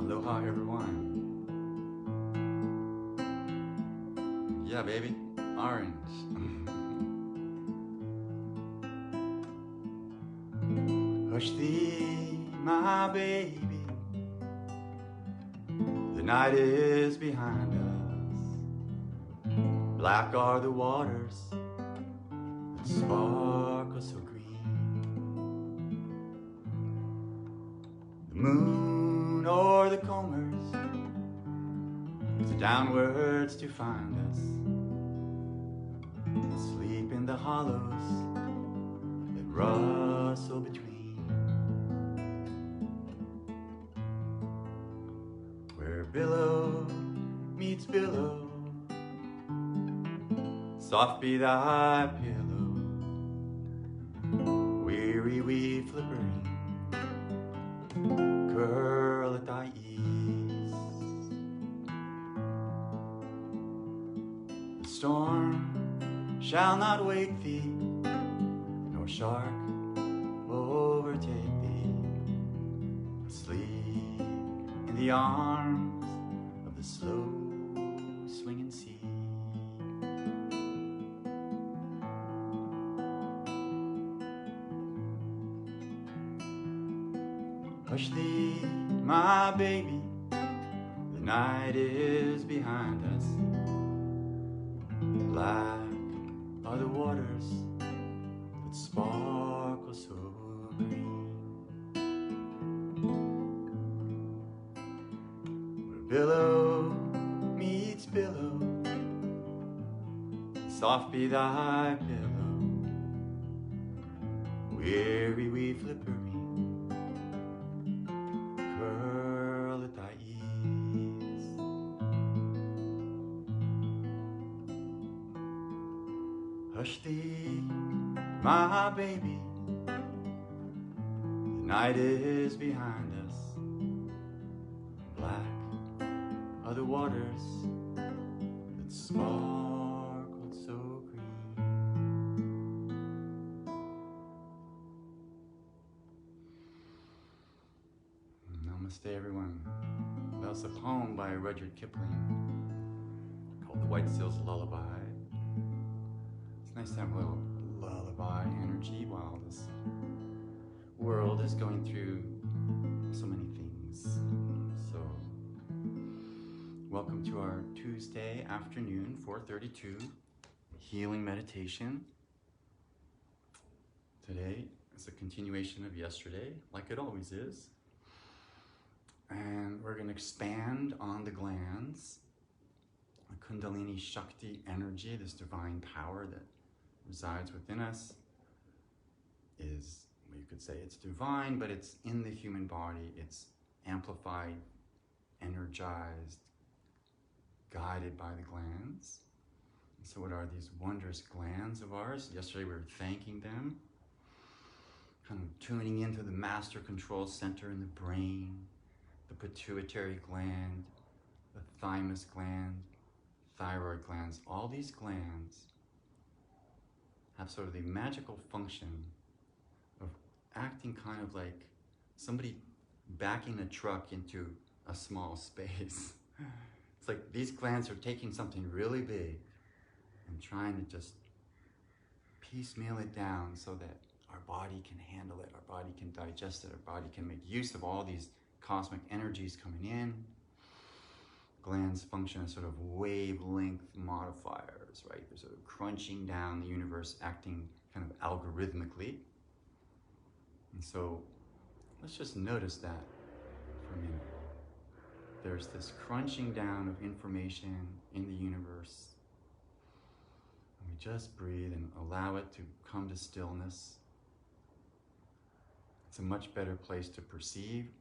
Aloha, everyone. Yeah, baby. Orange. Hush thee, my baby. The night is behind us. Black are the waters that sparkle so green. The moon o'er the combers moves downwards to find us, asleep in the hollows that rustle between, where billow meets billow. Soft be thy pillow, weary wee flippering, curl at thy ease. The storm shall not wake thee, nor shark overtake thee, asleep in the arms of the slow swinging sea. Hush thee, my baby, the night is behind us. Black are the waters that sparkle so green, where billow meets billow. Soft be thy pillow, weary wee flippering, curl at thy ease. Hush thee, my baby, the night is behind us. Black are the waters that sparkle so green. Namaste, everyone. That's a poem by Rudyard Kipling called The White Seal's Lullaby. It's nice to have a little lullaby energy while this world is going through so many things. So, welcome to our Tuesday afternoon, 4:32, healing meditation. Today is a continuation of yesterday, like it always is. And we're going to expand on the glands, the Kundalini Shakti energy, this divine power that resides within us. Is, you could say it's divine, but it's in the human body. It's amplified, energized, guided by the glands. And so what are these wondrous glands of ours? Yesterday we were thanking them, kind of tuning into the master control center in the brain, the pituitary gland, the thymus gland, thyroid glands. All these glands have sort of the magical function of acting kind of like somebody backing a truck into a small space. It's like these glands are taking something really big and trying to just piecemeal it down so that our body can handle it, our body can digest it, our body can make use of all these cosmic energies coming in. Glands function as sort of wavelength modifiers, right? They're sort of crunching down the universe, acting kind of algorithmically. And so let's just notice that for a minute. There's this crunching down of information in the universe. And we just breathe and allow it to come to stillness. It's a much better place to perceive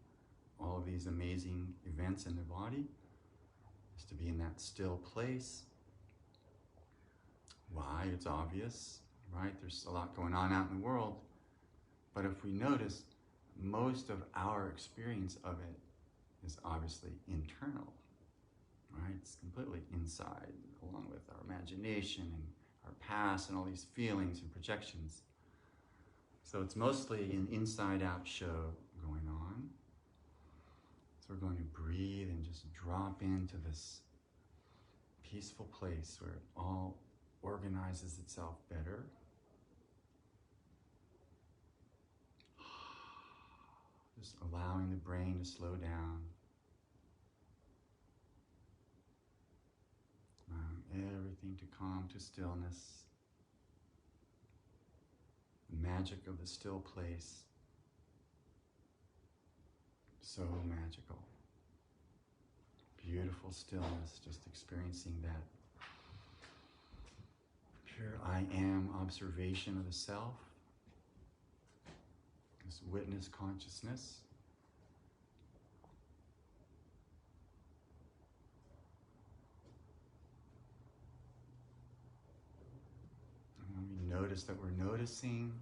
all of these amazing events in the body, is to be in that still place. Why? It's obvious, right? There's a lot going on out in the world. But if we notice, most of our experience of it is obviously internal, right? It's completely inside, along with our imagination and our past and all these feelings and projections. So it's mostly an inside-out show going on. So we're going to breathe and just drop into this peaceful place where it all organizes itself better. Just allowing the brain to slow down. Allowing everything to calm to stillness. The magic of the still place. So magical. Beautiful stillness, just experiencing that pure I am observation of the self. This witness consciousness. And when we notice that we're noticing,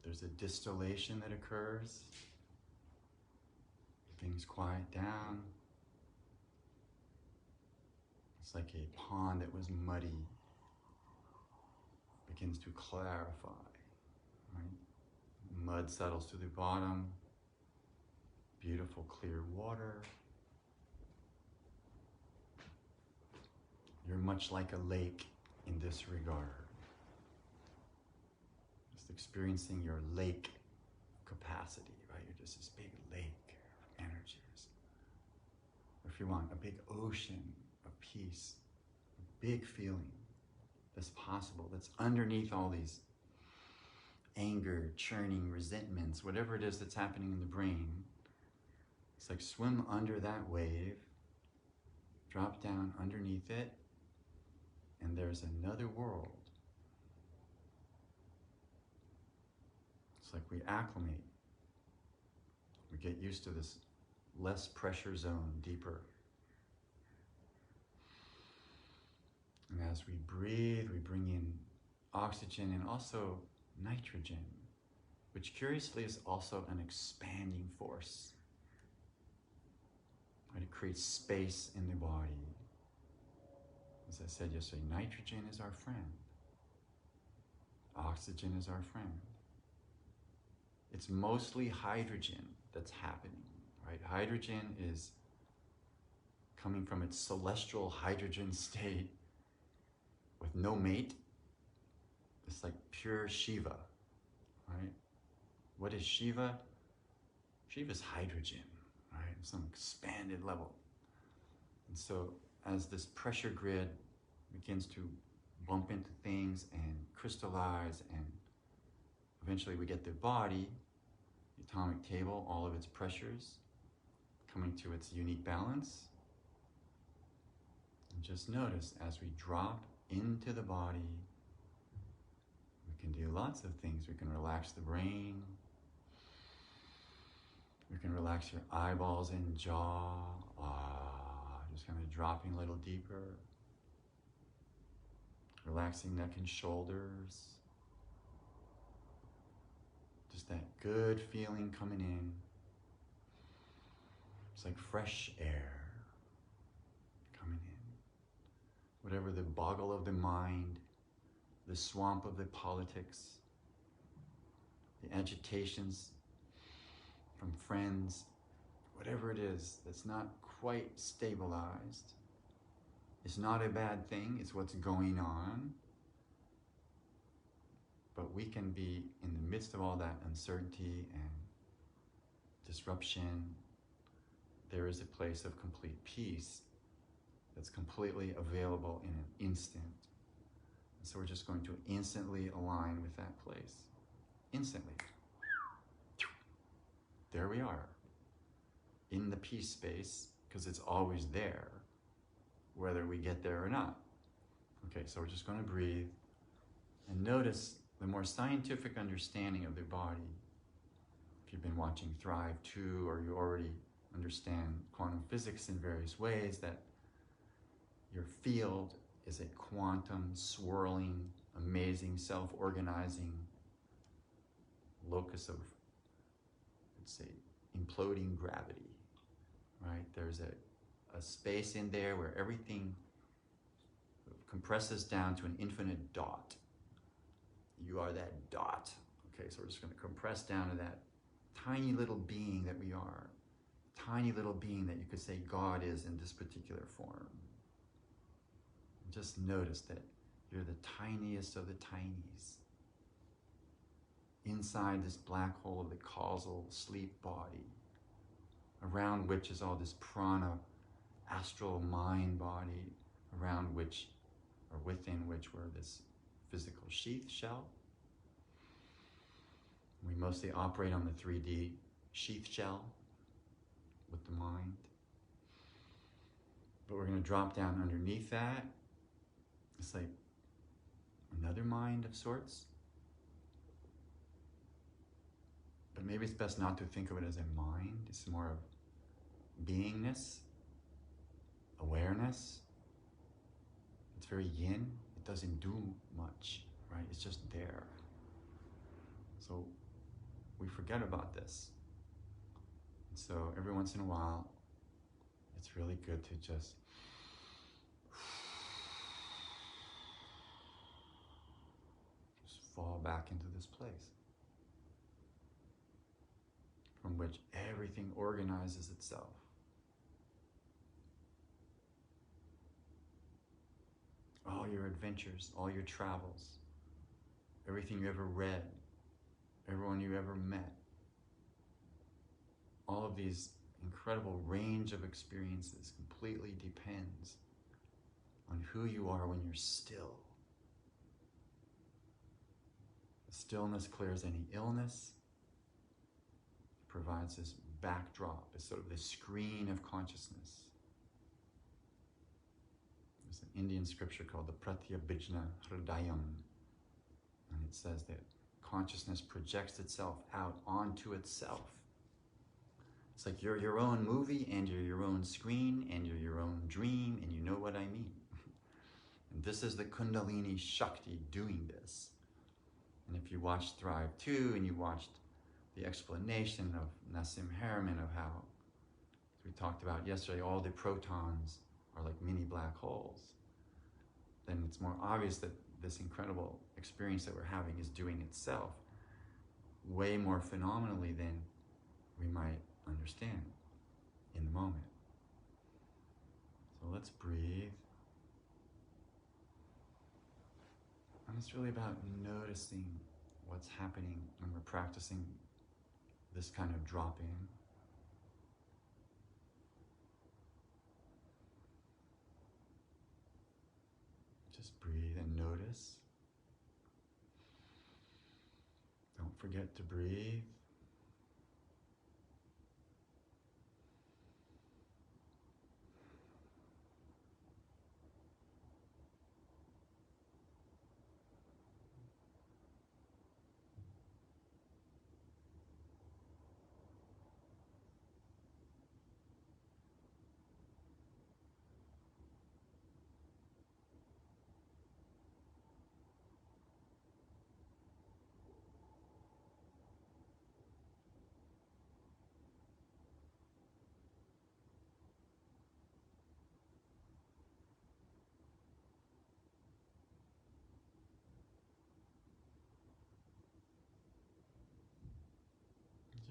there's a distillation that occurs. Things quiet down. It's like a pond that was muddy begins to clarify. Right? Mud settles to the bottom. Beautiful clear water. You're much like a lake in this regard. Just experiencing your lake capacity, right? You're just this big lake of energies. Or if you want, a big ocean of peace, a big feeling that's possible, that's underneath all these anger, churning, resentments, whatever it is that's happening in the brain. It's like swim under that wave, drop down underneath it, and there's another world. It's like we acclimate. We get used to this less pressure zone, deeper. And as we breathe, we bring in oxygen and also nitrogen, which curiously is also an expanding force. Right? It creates space in the body. As I said yesterday, nitrogen is our friend. Oxygen is our friend. It's mostly hydrogen that's happening, right? Hydrogen is coming from its celestial hydrogen state with no mate. It's like pure Shiva, right? What is Shiva? Shiva's hydrogen, right? Some expanded level. And so as this pressure grid begins to bump into things and crystallize, and eventually we get the body, the atomic table, all of its pressures coming to its unique balance. And just notice as we drop into the body, we can do lots of things. We can relax the brain. We can relax your eyeballs and jaw. Just kind of dropping a little deeper. Relaxing neck and shoulders. Just that good feeling coming in. It's like fresh air coming in. Whatever the boggle of the mind, the swamp of the politics, the agitations from friends, whatever it is that's not quite stabilized, it's not a bad thing, it's what's going on. But we can be in the midst of all that uncertainty and disruption. There is a place of complete peace that's completely available in an instant. And so we're just going to instantly align with that place. Instantly. There we are. In the peace space, because it's always there, whether we get there or not. Okay, so we're just going to breathe and notice the more scientific understanding of the body. If you've been watching Thrive 2, or you already understand quantum physics in various ways, that your field is a quantum, swirling, amazing, self-organizing locus of, let's say, imploding gravity, right? There's a space in there where everything compresses down to an infinite dot. You are that dot. Okay, so we're just going to compress down to that tiny little being that we are, tiny little being that you could say God is in this particular form. Just notice that you're the tiniest of the tinies inside this black hole of the causal sleep body, around which is all this prana, astral mind body, around which, or within which, we're this physical sheath shell. We mostly operate on the 3D sheath shell with the mind. But we're going to drop down underneath that. It's like another mind of sorts. But maybe it's best not to think of it as a mind. It's more of beingness, awareness. It's very yin. It doesn't do much, right? It's just there. So we forget about this. And so every once in a while, it's really good to just fall back into this place from which everything organizes itself. All your adventures, all your travels, everything you ever read, everyone you ever met, all of these incredible range of experiences completely depends on who you are when you're still. The stillness clears any illness, provides this backdrop, it's sort of the screen of consciousness. There's an Indian scripture called the Pratyabhijna Hridayam, and it says that consciousness projects itself out onto itself. It's like you're your own movie, and you're your own screen, and you're your own dream, and you know what I mean. And this is the Kundalini Shakti doing this. And if you watched Thrive 2, and you watched the explanation of Nassim Haramein of how, as we talked about yesterday, all the protons are like mini black holes, then it's more obvious that this incredible experience that we're having is doing itself way more phenomenally than we might understand in the moment. So let's breathe. And it's really about noticing what's happening when we're practicing this kind of drop-in. Just breathe and notice. Don't forget to breathe.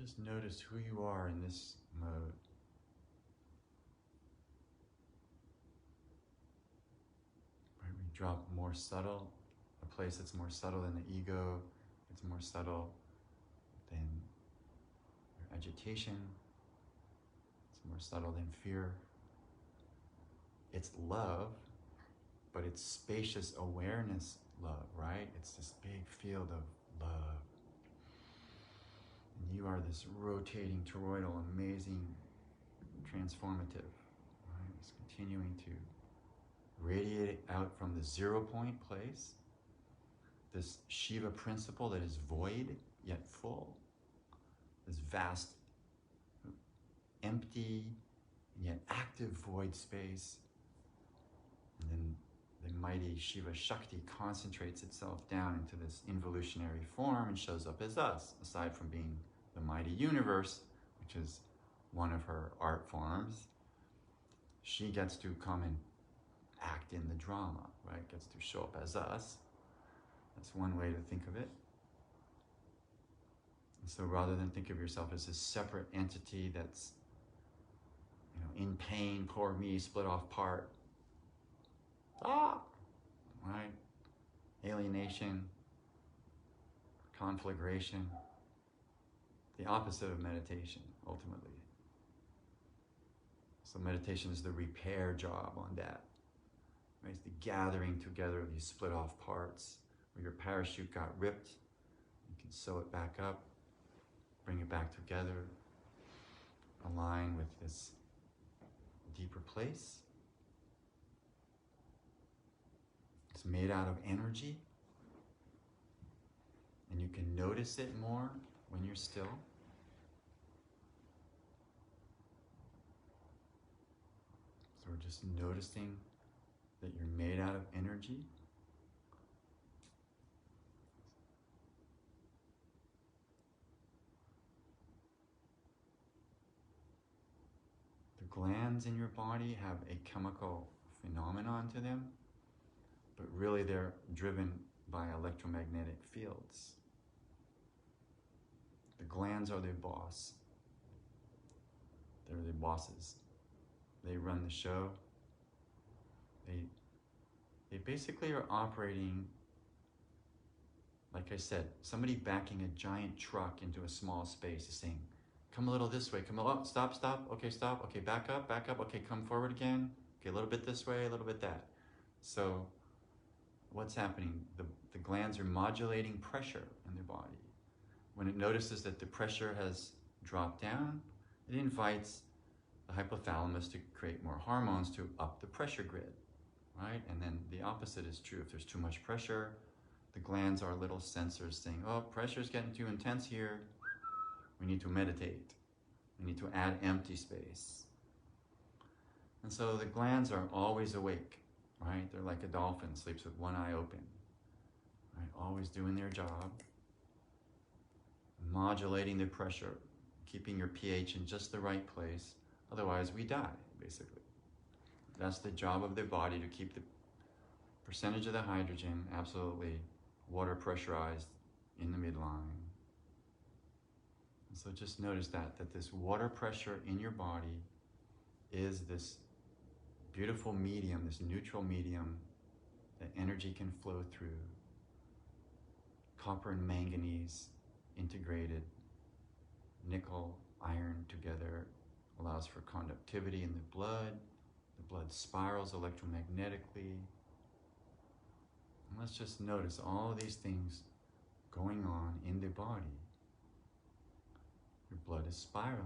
Just notice who you are in this mode. Right, we drop more subtle, a place that's more subtle than the ego, it's more subtle than your agitation, it's more subtle than fear. It's love, but it's spacious awareness love, right? It's this big field of love. And you are this rotating, toroidal, amazing, transformative, right? It's continuing to radiate out from the 0 point place, this Shiva principle that is void yet full, this vast, empty, yet active void space. And then the mighty Shiva Shakti concentrates itself down into this involutionary form and shows up as us, aside from being the mighty universe, which is one of her art forms. She gets to come and act in the drama, right? Gets to show up as us. That's one way to think of it. And so rather than think of yourself as a separate entity that's, in pain, poor me, split off part, right? Alienation, conflagration, the opposite of meditation, ultimately. So meditation is the repair job on that. Right? It's the gathering together of these split off parts where your parachute got ripped. You can sew it back up, bring it back together, align with this deeper place. It's made out of energy, and you can notice it more when you're still. So we're just noticing that you're made out of energy. The glands in your body have a chemical phenomenon to them, but really they're driven by electromagnetic fields. The glands are the boss. They're the bosses. They run the show. They basically are operating, like I said, somebody backing a giant truck into a small space is saying, come a little this way, come a little, stop, okay, stop, okay, back up, okay, come forward again, okay, a little bit this way, a little bit that. So what's happening? The glands are modulating pressure in their body. When it notices that the pressure has dropped down, it invites the hypothalamus to create more hormones to up the pressure grid, right? And then the opposite is true. If there's too much pressure, the glands are little sensors saying, oh, pressure's getting too intense here. We need to meditate. We need to add empty space. And so the glands are always awake, right? They're like a dolphin, sleeps with one eye open, right? Always doing their job, modulating the pressure, keeping your pH in just the right place. Otherwise, we die, basically. That's the job of the body, to keep the percentage of the hydrogen absolutely water pressurized in the midline. And so just notice that this water pressure in your body is this beautiful medium, this neutral medium that energy can flow through. Copper and manganese integrated, nickel, iron together allows for conductivity in the blood. The blood spirals electromagnetically. And let's just notice all of these things going on in the body. Your blood is spiraling.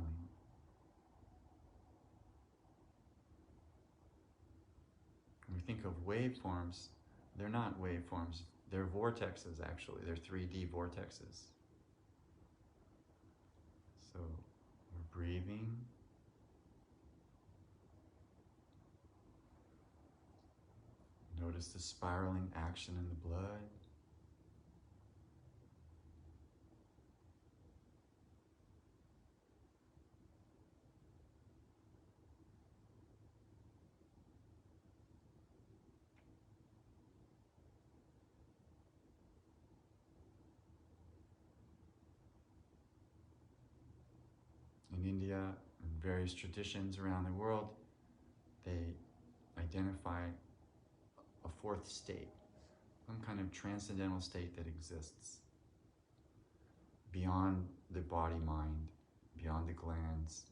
When we think of waveforms, they're not waveforms. They're vortexes, actually. They're 3D vortexes. So we're breathing. Notice the spiraling action in the blood. In India and various traditions around the world, they identify a fourth state, some kind of transcendental state that exists beyond the body-mind, beyond the glands,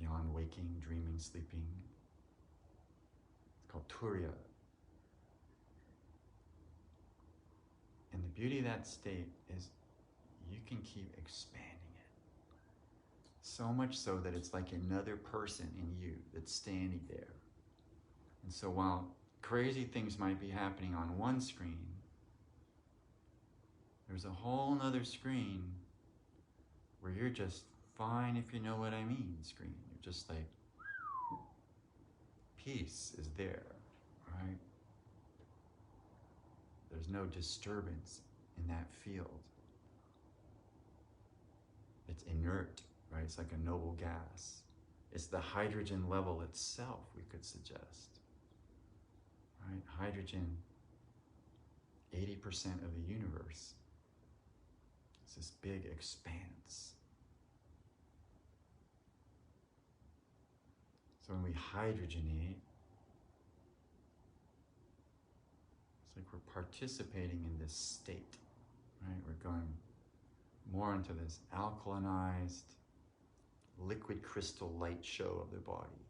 beyond waking, dreaming, sleeping. It's called Turiya. And the beauty of that state is you can keep expanding it. So much so that it's like another person in you that's standing there. And so while crazy things might be happening on one screen, there's a whole nother screen where you're just fine, if you know what I mean, screen. You're just like, peace is there, right? There's no disturbance in that field. It's inert, right? It's like a noble gas. It's the hydrogen level itself, we could suggest. Right? Hydrogen, 80% of the universe It's this big expanse. So when we hydrogenate, it's like we're participating in this state, right? We're going more into this alkalinized, liquid crystal light show of the body.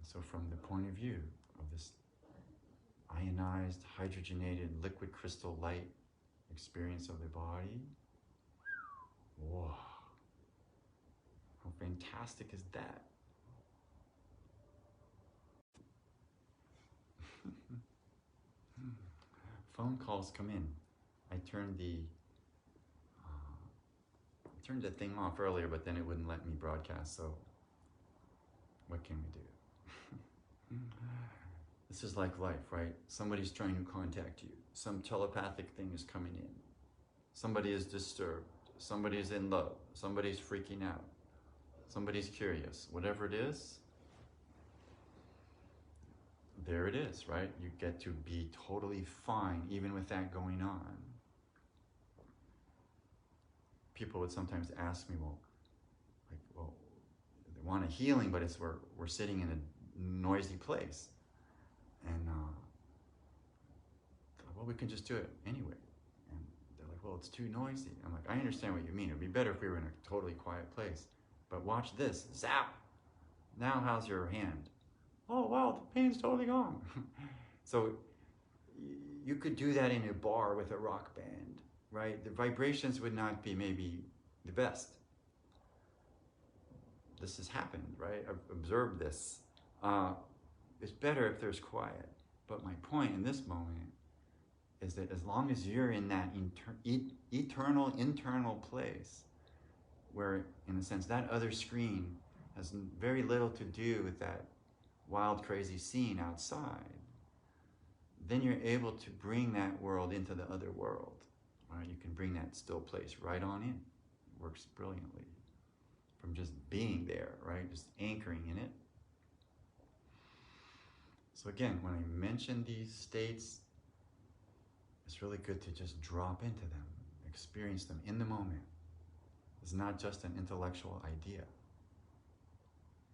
So from the point of view of this ionized, hydrogenated, liquid crystal light experience of the body, whoa, how fantastic is that? Phone calls come in. I turned the thing off earlier, but then it wouldn't let me broadcast, so what can we do? This is like life, right? Somebody's trying to contact you. Some telepathic thing is coming in. Somebody is disturbed. Somebody's in love. Somebody's freaking out. Somebody's curious. Whatever it is, there it is, right? You get to be totally fine even with that going on. People would sometimes ask me, well, they want a healing, but it's we're sitting in a noisy place. And well, we can just do it anyway. And they're like, well, it's too noisy. I'm like, I understand what you mean. It'd be better if we were in a totally quiet place. But watch this, zap. Now how's your hand? Oh, wow, the pain's totally gone. So you could do that in a bar with a rock band, right? The vibrations would not be maybe the best. This has happened, right? I've observed this. It's better if there's quiet. But my point in this moment is that as long as you're in that eternal internal place where, in a sense, that other screen has very little to do with that wild, crazy scene outside, then you're able to bring that world into the other world. Right? You can bring that still place right on in. It works brilliantly. From just being there, right? Just anchoring in it. So again, when I mention these states, it's really good to just drop into them, experience them in the moment. It's not just an intellectual idea.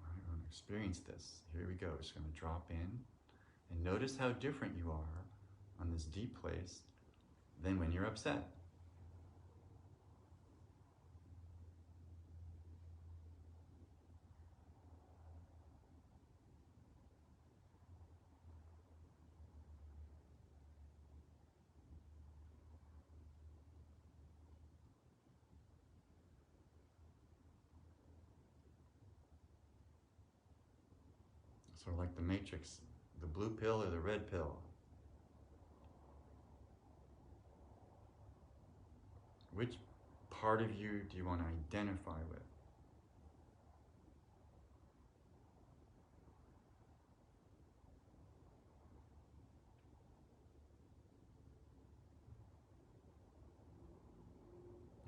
Right? We're going to experience this. Here we go. We're just going to drop in and notice how different you are on this deep place than when you're upset. Sort of like the Matrix, the blue pill or the red pill. Which part of you do you want to identify with?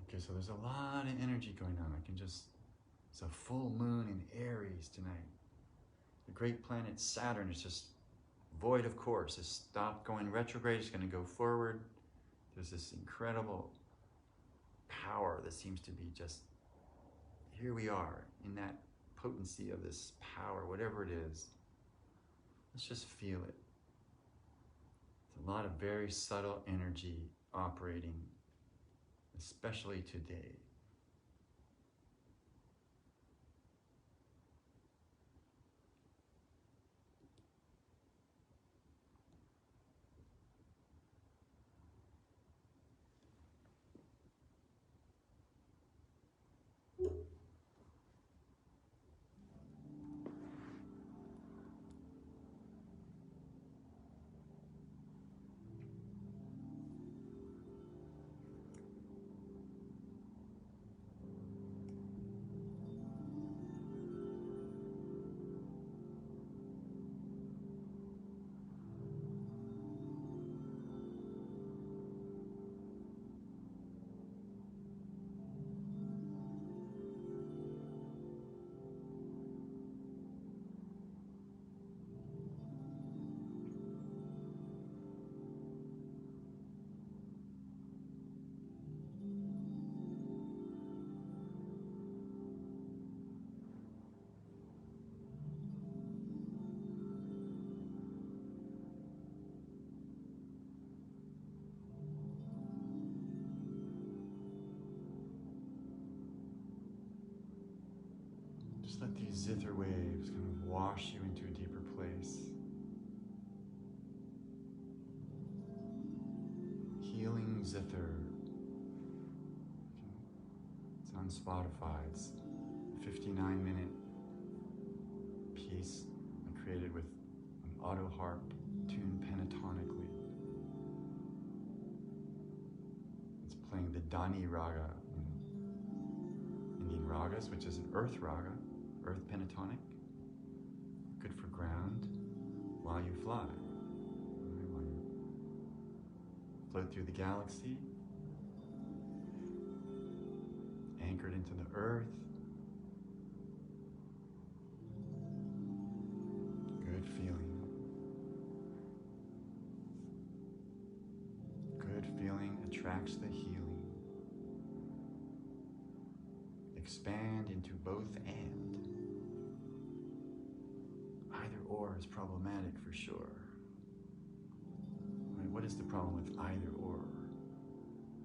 Okay, so there's a lot of energy going on. It's a full moon in Aries tonight. The great planet Saturn is just void of course. It's stopped going retrograde. It's going to go forward. There's this incredible power that seems to be just, here we are in that potency of this power, whatever it is. Let's just feel it. It's a lot of very subtle energy operating, especially today. Just let these zither waves kind of wash you into a deeper place. Healing zither. It's on Spotify. It's a 59-minute piece I created with an auto harp tuned pentatonically. It's playing the Dani raga in Indian ragas, which is an earth raga, earth pentatonic, good for ground while you fly. While you float through the galaxy, anchored into the earth. Good feeling. Good feeling attracts the healing. Expand into both and. Either or is problematic for sure. Right? What is the problem with either or?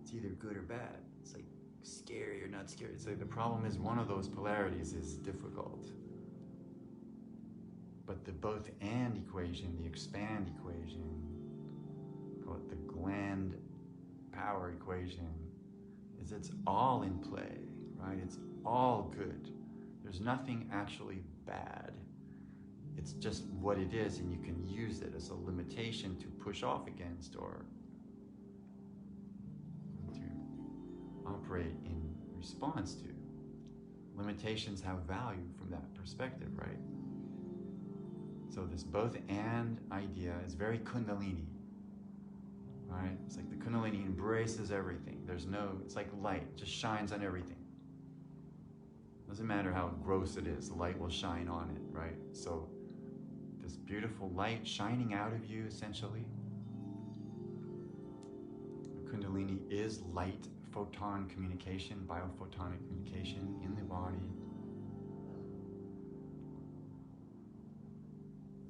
It's either good or bad. It's like scary or not scary. It's like the problem is one of those polarities is difficult. But the both and equation, the expand equation, call it the gland power equation, is it's all in play, right? It's all good. There's nothing actually bad. It's just what it is, and you can use it as a limitation to push off against or to operate in response to. Limitations have value from that perspective, right? So this both and idea is very Kundalini, right? It's like the Kundalini embraces everything. There's no, it's like light, just shines on everything. Doesn't matter how gross it is, the light will shine on it, right? So this beautiful light shining out of you, essentially. The Kundalini is light, photon communication, biophotonic communication in the body.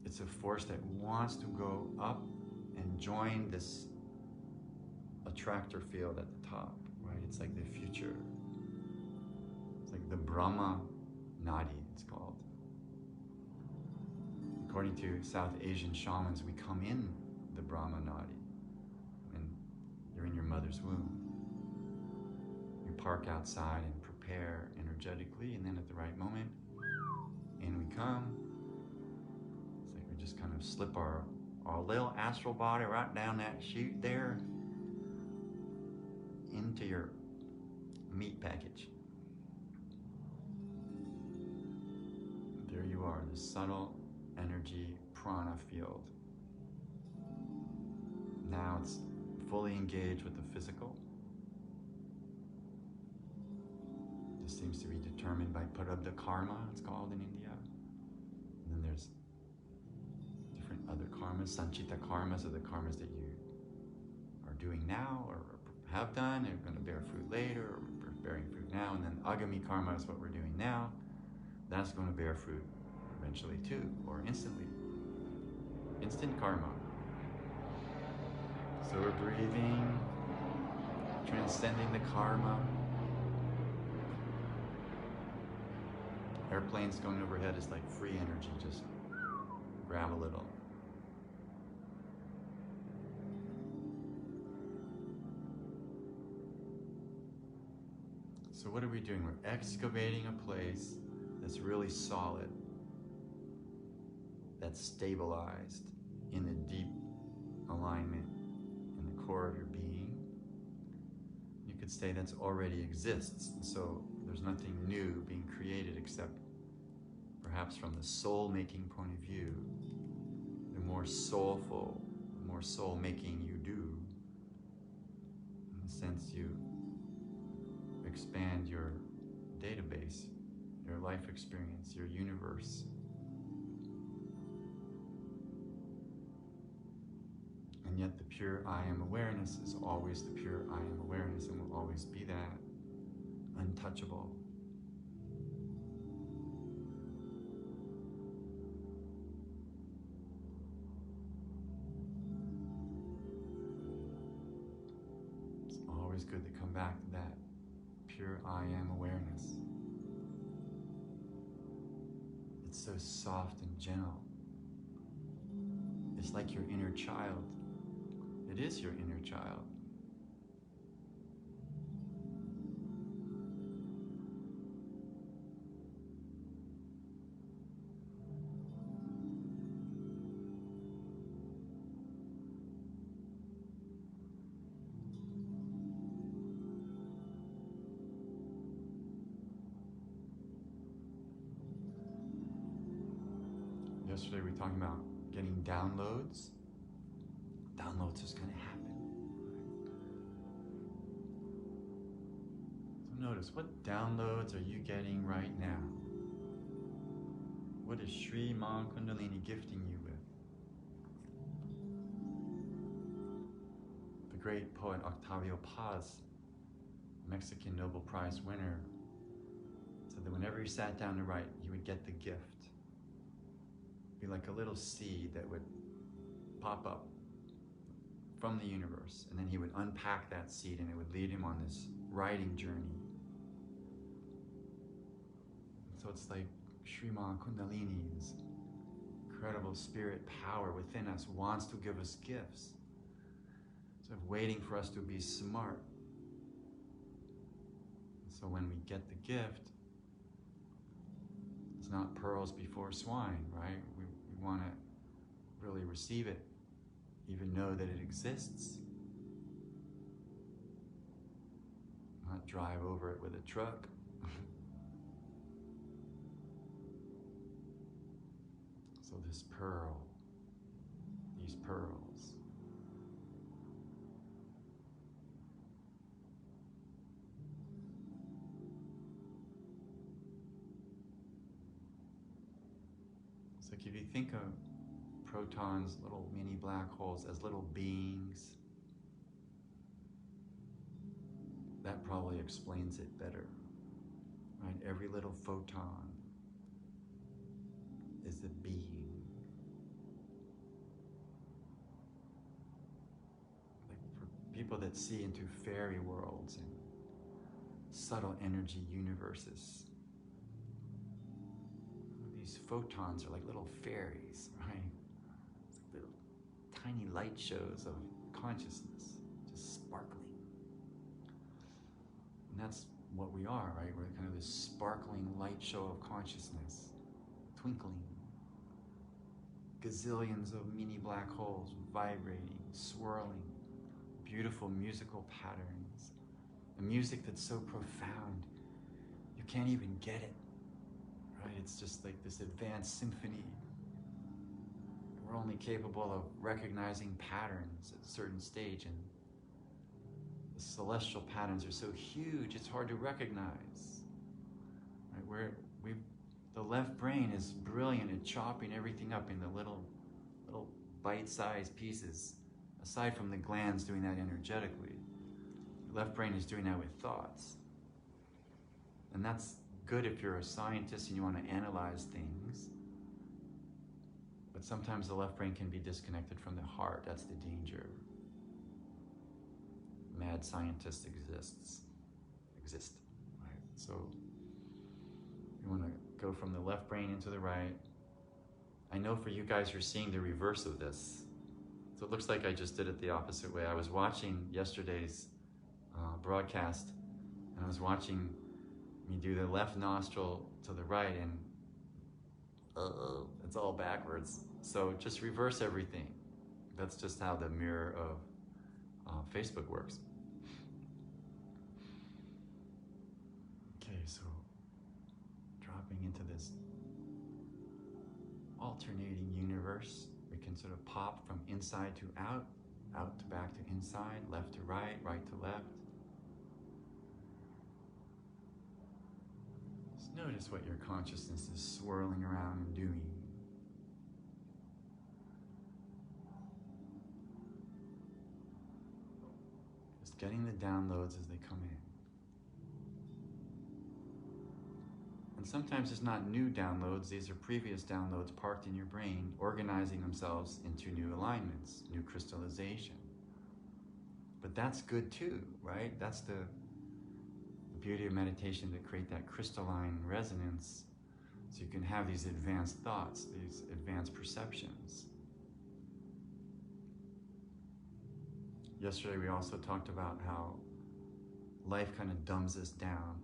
It's a force that wants to go up and join this attractor field at the top, right? It's like the future. It's like the Brahma Nadi, it's called. According to South Asian shamans, we come in the Brahma Nadi when you're in your mother's womb. We park outside and prepare energetically, and then at the right moment, in we come. It's like we just kind of slip our little astral body right down that chute there into your meat package. There you are, the subtle energy prana field. Now it's fully engaged with the physical. This seems to be determined by Prarabdha karma, it's called in India. And then there's different other karmas. Sanchita karmas are the karmas that you are doing now or have done and are going to bear fruit later, or bearing fruit now. And then agami karma is what we're doing now. That's going to bear fruit eventually too, or instantly. Instant karma. So we're breathing, transcending the karma. Airplanes going overhead is like free energy, just grab a little. So what are we doing? We're excavating a place that's really solid, that's stabilized in a deep alignment in the core of your being. You could say that's already exists. So there's nothing new being created except perhaps from the soul-making point of view. The more soulful, the more soul-making you do, in the sense you expand your database, your life experience, your universe. And yet the pure I am awareness is always the pure I am awareness and will always be that, untouchable. It's always good to come back to that pure I am awareness. It's so soft and gentle. It's like your inner child. It is your inner child. Yesterday we were talking about getting downloads. Downloads is going to happen. So notice, what downloads are you getting right now? What is Sri Ma Kundalini gifting you with? The great poet Octavio Paz, Mexican Nobel Prize winner, said that whenever he sat down to write, he would get the gift. Be like a little seed that would pop up from the universe, and then he would unpack that seed and it would lead him on this writing journey. So it's like Sri Ma Kundalini, this incredible spirit power within us, wants to give us gifts. Instead of waiting for us to be smart. So when we get the gift, it's not pearls before swine, right? We want to really receive it, even know that it exists. Not drive over it with a truck. So this pearl, these pearls, it's like if you think of protons, little mini black holes, as little beings, that probably explains it better, right? Every little photon is a being. Like for people that see into fairy worlds and subtle energy universes, these photons are like little fairies, right? It's like little tiny light shows of consciousness, just sparkling. And that's what we are, right? We're kind of this sparkling light show of consciousness, twinkling. Gazillions of mini black holes vibrating, swirling, beautiful musical patterns. A music that's so profound, you can't even get it, right? It's just like this advanced symphony. We're only capable of recognizing patterns at a certain stage, and the celestial patterns are so huge, it's hard to recognize. Right? The left brain is brilliant at chopping everything up into little bite-sized pieces, aside from the glands doing that energetically. The left brain is doing that with thoughts. And that's good if you're a scientist and you want to analyze things. But sometimes the left brain can be disconnected from the heart. That's the danger. Mad scientists exist, right? So you want to go from the left brain into the right. I know for you guys, you're seeing the reverse of this. So it looks like I just did it the opposite way. I was watching yesterday's broadcast, and I was watching me do the left nostril to the right, and it's all backwards. So just reverse everything. That's just how the mirror of Facebook works. Okay, so dropping into this alternating universe, we can sort of pop from inside to out to back to inside, left to right, right to left. Just notice what your consciousness is swirling around and doing. Just getting the downloads as they come in. And sometimes it's not new downloads, these are previous downloads parked in your brain, organizing themselves into new alignments, new crystallization. But that's good too, right? That's the beauty of meditation, to create that crystalline resonance So you can have these advanced thoughts, these advanced perceptions. Yesterday we also talked about how life kind of dumbs us down,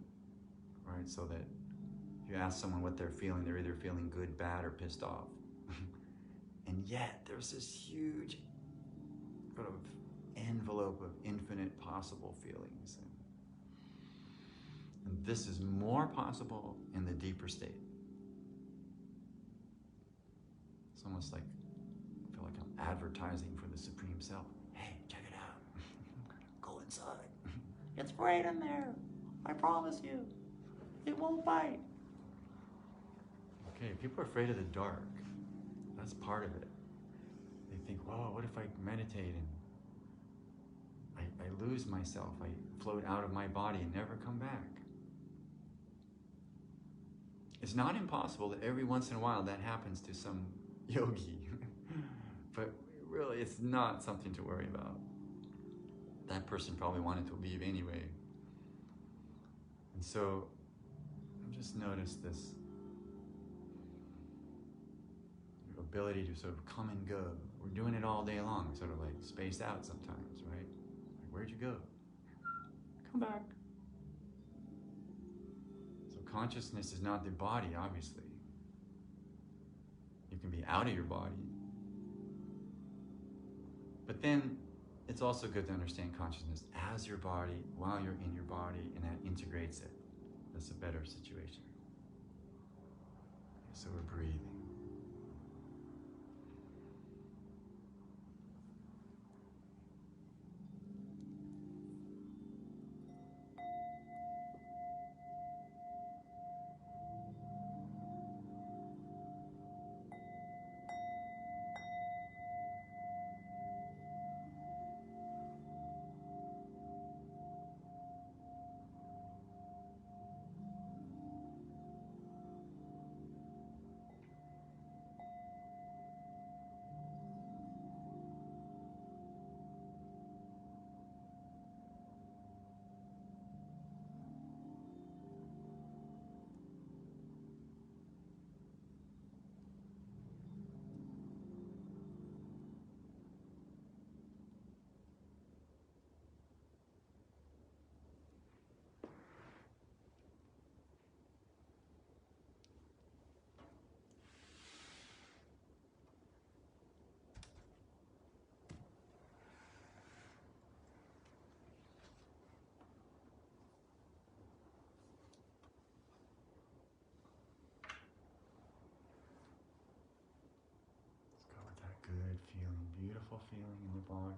right? So that if you ask someone what they're either feeling good, bad, or pissed off. And yet there's this huge sort of envelope of infinite possible feelings. And this is more possible in the deeper state. It's almost like, I feel like I'm advertising for the Supreme Self. Hey, check it out. Go inside. It's great in there. I promise you. It won't bite. Okay, people are afraid of the dark. That's part of it. They think, whoa, what if I meditate and I lose myself, I float out of my body and never come back? It's not impossible that every once in a while that happens to some yogi. But really, it's not something to worry about. That person probably wanted to leave anyway. And so, I've just noticed this ability to sort of come and go. We're doing it all day long, sort of like spaced out sometimes, right? Like, where'd you go? Come back. So consciousness is not the body, obviously. You can be out of your body. But then it's also good to understand consciousness as your body, while you're in your body, and that integrates it. That's a better situation. Okay, so we're breathing. Good feeling, beautiful feeling in the body.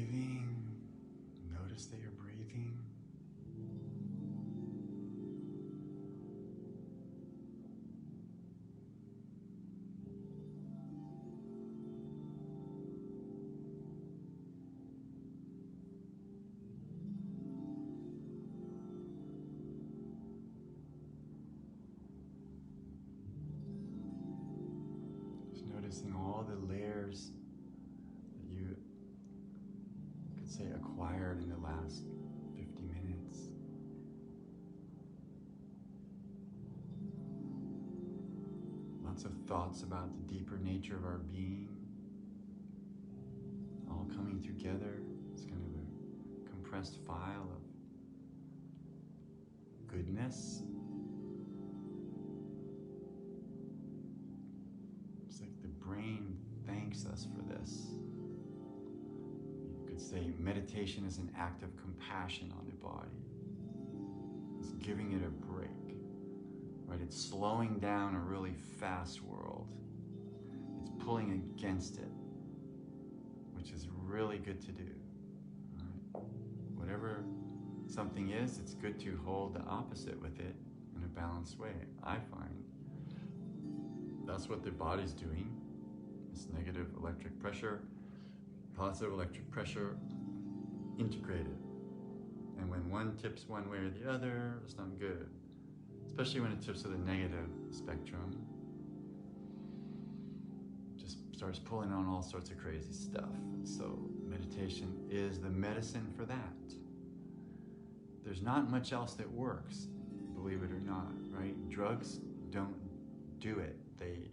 breathing. Notice that you're breathing. Just noticing all the layers that you could say acquired in the last 50 minutes. Lots of thoughts about the deeper nature of our being, all coming together. It's kind of a compressed file of goodness. It's like the brain thanks us for this. You could say meditation is an act of compassion on the body. It's giving it a break, right? It's slowing down a really fast world. It's pulling against it, which is really good to do, right? Whatever something is, it's good to hold the opposite with it in a balanced way. I find that's what the body's doing. This negative electric pressure, positive electric pressure, integrated. And when one tips one way or the other, it's not good. Especially when it tips to the negative spectrum. Just starts pulling on all sorts of crazy stuff. So meditation is the medicine for that. There's not much else that works, believe it or not, right? Drugs don't do it. They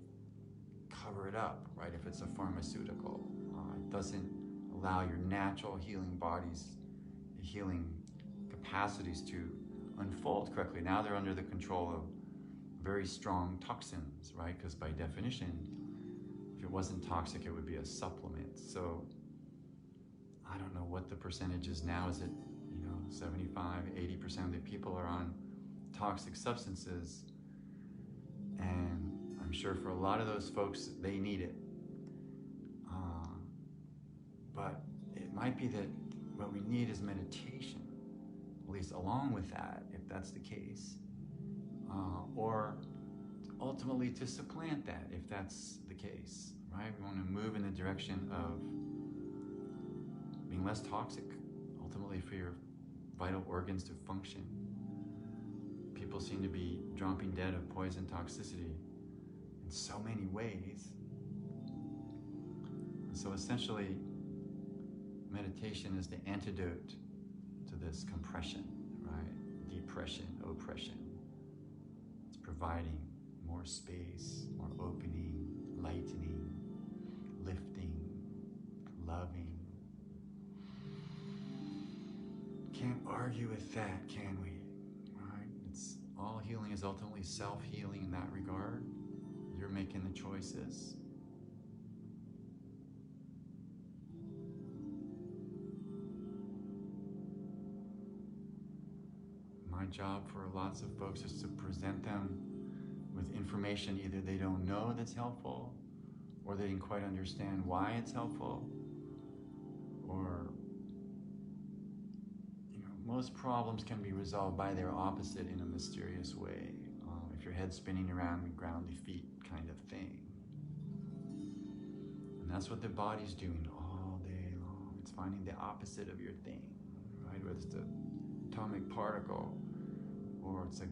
cover it up, right? If it's a pharmaceutical, it doesn't allow your natural healing body's healing capacities to unfold correctly. Now they're under the control of very strong toxins, right? Because by definition, if it wasn't toxic, it would be a supplement. So I don't know what the percentage is now. Is it, 75, 80% of the people are on toxic substances? And I'm sure for a lot of those folks, they need it. But it might be that what we need is meditation, at least along with that, if that's the case. Or ultimately to supplant that, if that's the case, right? We want to move in the direction of being less toxic, ultimately for your vital organs to function. People seem to be dropping dead of poison toxicity in so many ways. And so essentially, meditation is the antidote to this compression, right? Depression, oppression. It's providing more space, more opening, lightening, lifting, loving. Can't argue with that, can we? Right? It's all healing is ultimately self-healing in that regard. You're making the choices. My job for lots of folks is to present them with information either they don't know that's helpful, or they didn't quite understand why it's helpful, or most problems can be resolved by their opposite in a mysterious way. If your head's spinning around with groundy feet kind of thing. And that's what the body's doing all day long. It's finding the opposite of your thing, right? Whether it's the atomic particle, or it's a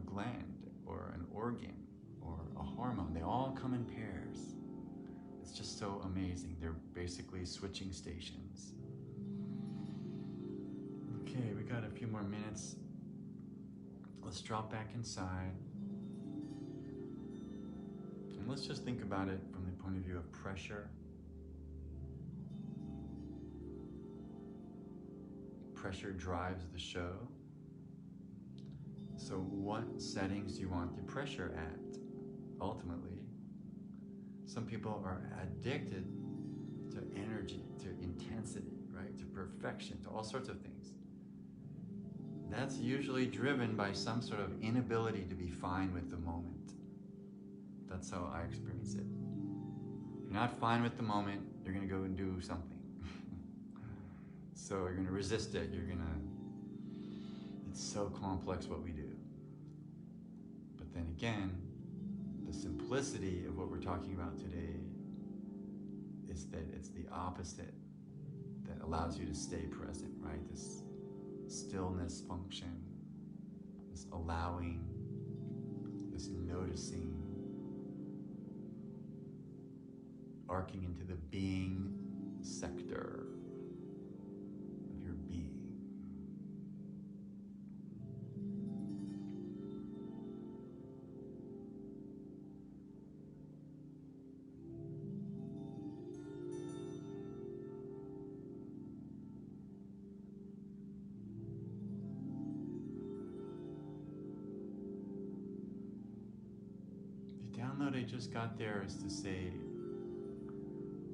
gland, or an organ, or a hormone. They all come in pairs. It's just so amazing. They're basically switching stations. Okay, we got a few more minutes. Let's drop back inside. And let's just think about it from the point of view of pressure. Pressure drives the show. So what settings do you want the pressure at, ultimately? Some people are addicted to energy, to intensity, right? To perfection, to all sorts of things. That's usually driven by some sort of inability to be fine with the moment. That's how I experience it. If you're not fine with the moment, you're going to go and do something. so you're going to resist it. It's so complex what we do. But then again, the simplicity of what we're talking about today is that it's the opposite that allows you to stay present, right? This stillness function, this allowing, this noticing, arcing into the being sector of your being. The download I just got there is to say,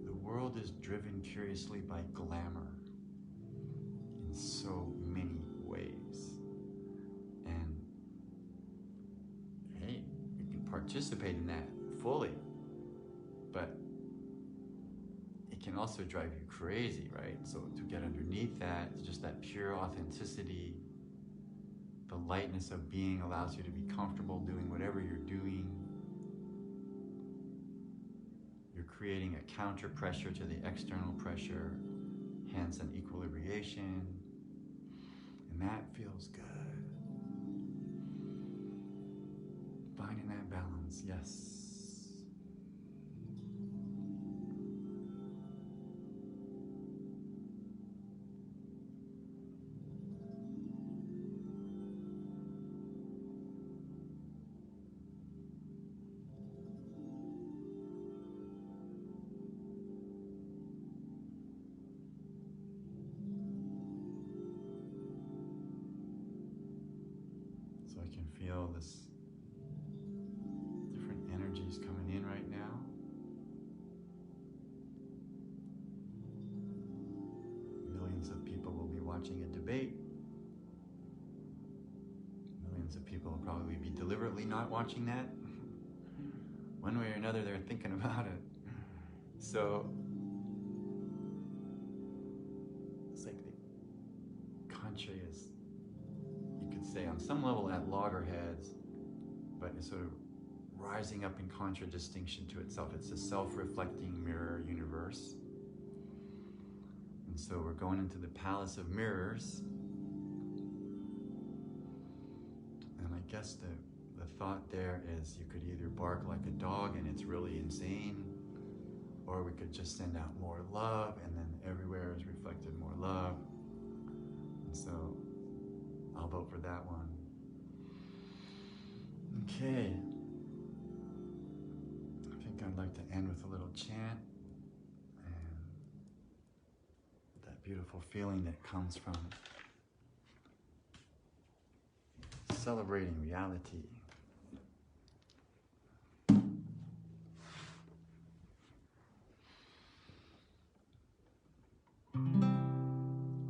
the world is driven curiously by glamour in so many ways. And hey, you can participate in that fully, but it can also drive you crazy, right? So to get underneath that, just that pure authenticity, the lightness of being allows you to be comfortable doing whatever you're doing. You're creating a counter pressure to the external pressure, hence an equilibration, and that feels good. Finding that balance, yes. So I can feel this different energies coming in right now. Millions of people will be watching a debate. Millions of people will probably be deliberately not watching that. One way or another, they're thinking about it. So it's like the country is, you could say, on some level at loggerheads, but it's sort of rising up in contradistinction to itself. It's a self-reflecting mirror universe. And so we're going into the palace of mirrors. And I guess the thought there is you could either bark like a dog and it's really insane, or we could just send out more love and then everywhere is reflected more love. And so I'll vote for that one. Okay. I think I'd like to end with a little chant and that beautiful feeling that comes from celebrating reality.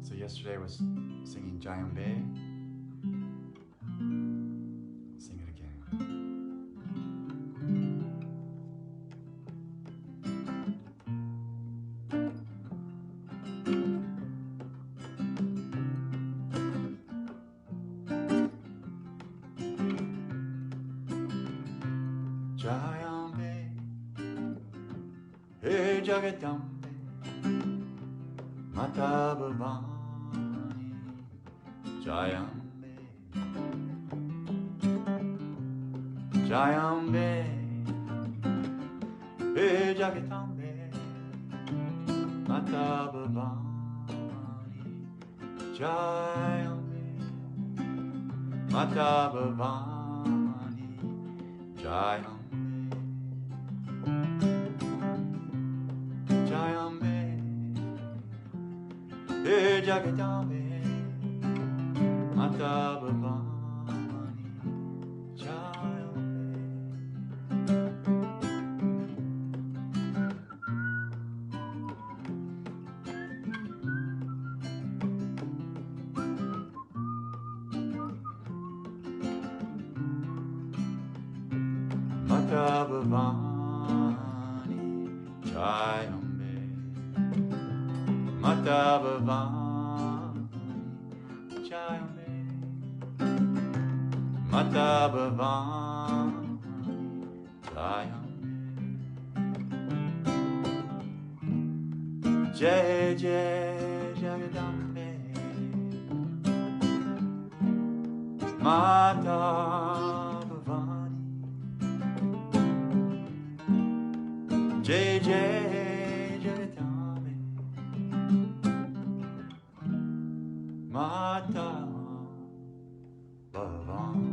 So yesterday I was singing Jayambe. Sing it again. Jayambe, hey Jagadambe, Mata Bhavani, Jayambe, Jayambe, hey Jagadambe, Mata Bhavani, Jayambe, Mata Bhavani, Jayambe. Jayambe, hey Jagadambe, Mata Bhavani, Jayambe. Mata Bhavani, Jayambe, Mata Bhavani, Mata Bhavani Jayambe. Jai Jai Jagadambe Mata Bhavani. Jai Jai Jagadambe Mata Bhavani.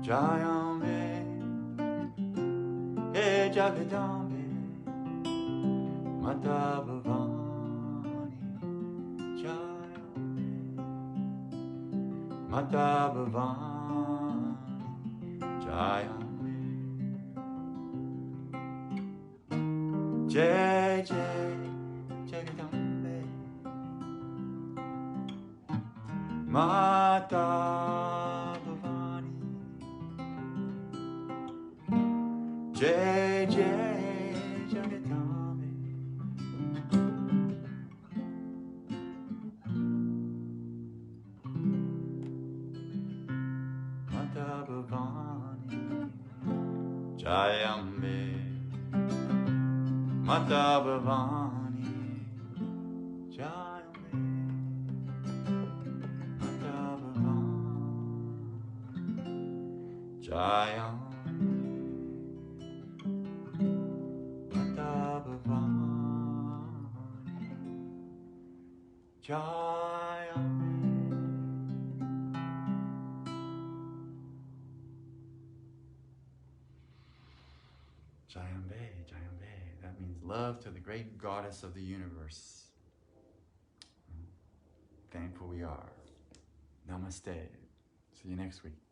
Jayambe, Hey Jagadambe, Mata Bhavani, Jayambe, Mata Bhavani, Jayambe. Jai Jai Jagadambe, Mata Bhavani. Jai Jai Jagadambe Mata Bhavani Jayambe Mata Bhavani Jayambe Mata Bhavani Jayambe Jayambe. Jayambe, Jayambe. That means love to the great goddess of the universe. Thankful we are. Namaste. See you next week.